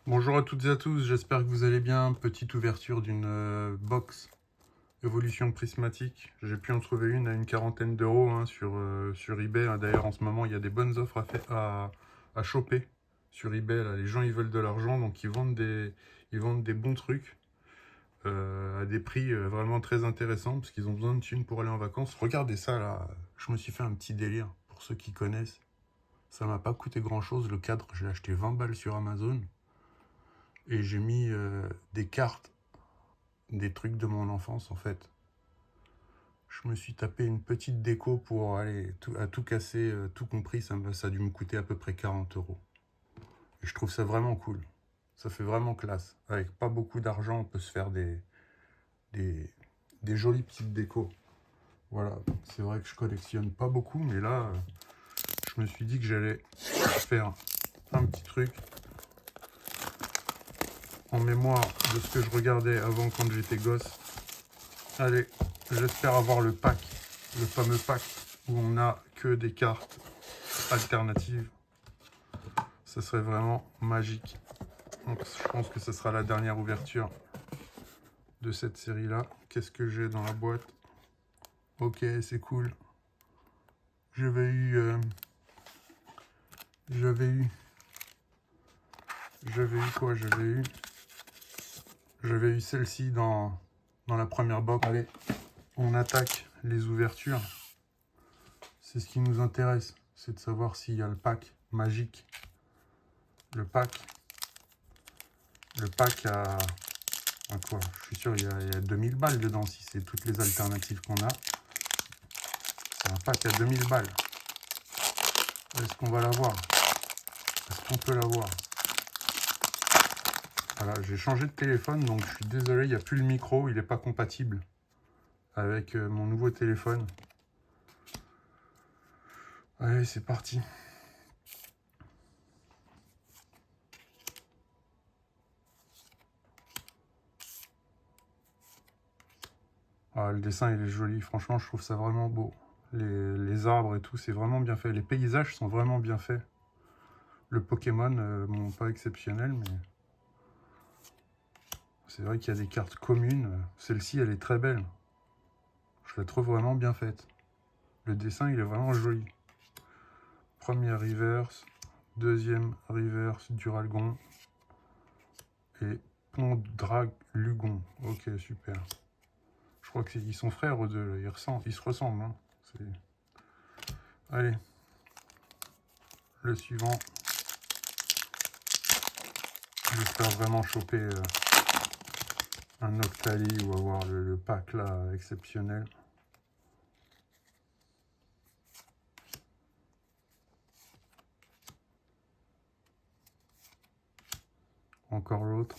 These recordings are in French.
Bonjour à toutes et à tous, j'espère que vous allez bien. Petite ouverture d'une box évolution prismatique. J'ai pu en trouver une à une quarantaine d'euros sur eBay. D'ailleurs, en ce moment, il y a des bonnes offres à choper sur eBay. Là. Les gens, ils veulent de l'argent, donc ils vendent des bons trucs à des prix vraiment très intéressants parce qu'ils ont besoin de thunes pour aller en vacances. Regardez ça, là. Je me suis fait un petit délire, pour ceux qui connaissent. Ça m'a pas coûté grand-chose. Le cadre, je l'ai acheté 20 balles sur Amazon. Et j'ai mis des cartes, des trucs de mon enfance en fait. Je me suis tapé une petite déco pour aller à tout casser, tout compris, ça a dû me coûter à peu près 40 euros. Et je trouve ça vraiment cool. Ça fait vraiment classe. Avec pas beaucoup d'argent, on peut se faire des, des jolies petites décos. Voilà, c'est vrai que je collectionne pas beaucoup, mais là, je me suis dit que j'allais faire un petit truc en mémoire de ce que je regardais avant quand j'étais gosse. Allez, j'espère avoir le pack, le fameux pack où on n'a que des cartes alternatives. Ça serait vraiment magique. Donc, je pense que ce sera la dernière ouverture de cette série-là. Qu'est-ce que j'ai dans la boîte? Ok, c'est cool. J'avais eu... J'avais eu quoi? J'avais eu celle-ci dans la première box. Allez, on attaque les ouvertures. C'est ce qui nous intéresse. C'est de savoir s'il y a le pack magique. Le pack à quoi? Je suis sûr il y a 2000 balles dedans si c'est toutes les alternatives qu'on a. C'est un pack à 2000 balles. Est-ce qu'on va l'avoir? Est-ce qu'on peut l'avoir? Voilà, j'ai changé de téléphone donc je suis désolé, il n'y a plus le micro, il n'est pas compatible avec mon nouveau téléphone. Allez, c'est parti. Ah, le dessin il est joli, franchement je trouve ça vraiment beau. Les arbres et tout, c'est vraiment bien fait. Les paysages sont vraiment bien faits. Le Pokémon, bon, pas exceptionnel, mais c'est vrai qu'il y a des cartes communes. Celle-ci, elle est très belle. Je la trouve vraiment bien faite. Le dessin, il est vraiment joli. Première reverse, deuxième reverse Duralgon et Pondrag Lugon. Ok, super. Je crois qu'ils sont frères eux deux, ils se ressemblent. Hein. Allez, le suivant. J'espère vraiment choper un Octali ou avoir le pack là exceptionnel. Encore l'autre.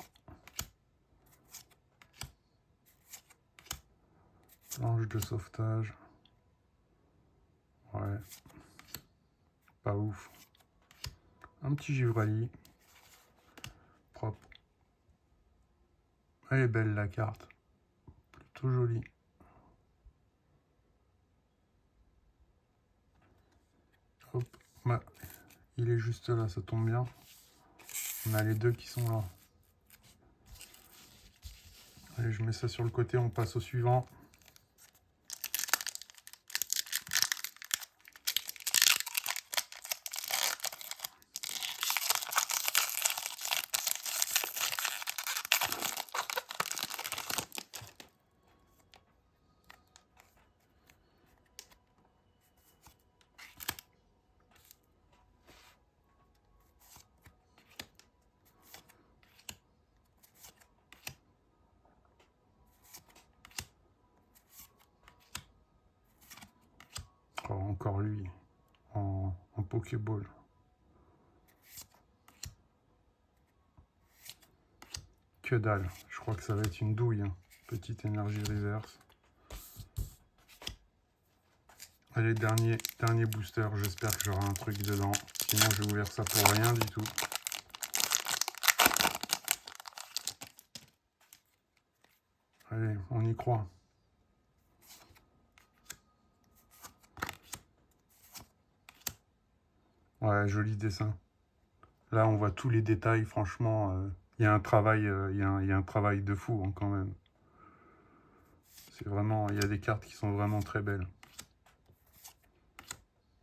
Planche de sauvetage. Ouais. Pas ouf. Un petit Givrali. Propre. Elle est belle la carte. Plutôt jolie. Hop. Bah, il est juste là, ça tombe bien. On a les deux qui sont là. Allez, je mets ça sur le côté, on passe au suivant. Oh, encore lui, en Pokéball. Que dalle, je crois que ça va être une douille. Hein. Petite énergie reverse. Allez, dernier booster, j'espère que j'aurai un truc dedans. Sinon, j'ai ouvert ça pour rien du tout. Allez, on y croit. Ouais, joli dessin. Là, on voit tous les détails, franchement, il y a un travail, il y a un travail de fou, hein, quand même. C'est vraiment, il y a des cartes qui sont vraiment très belles.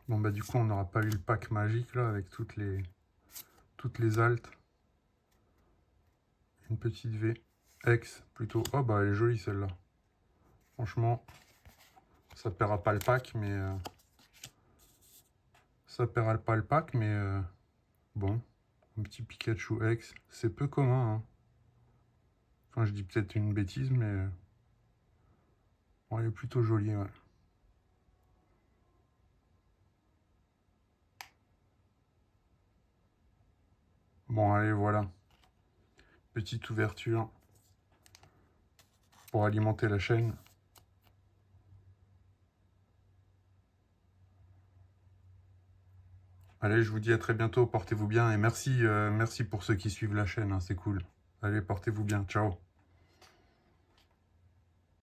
Bon, bah du coup, on n'aura pas eu le pack magique, là, avec toutes les altes. Une petite V. X, plutôt. Oh, bah, elle est jolie, celle-là. Franchement, ça paiera pas le pack, mais... ça paiera pas le pack, mais... bon, un petit Pikachu X. C'est peu commun, hein. Enfin, je dis peut-être une bêtise, mais... bon, elle est plutôt jolie, ouais. Bon, allez, voilà. Petite ouverture pour alimenter la chaîne. Allez, je vous dis à très bientôt, portez-vous bien et merci, merci pour ceux qui suivent la chaîne, hein, c'est cool. Allez, portez-vous bien, ciao.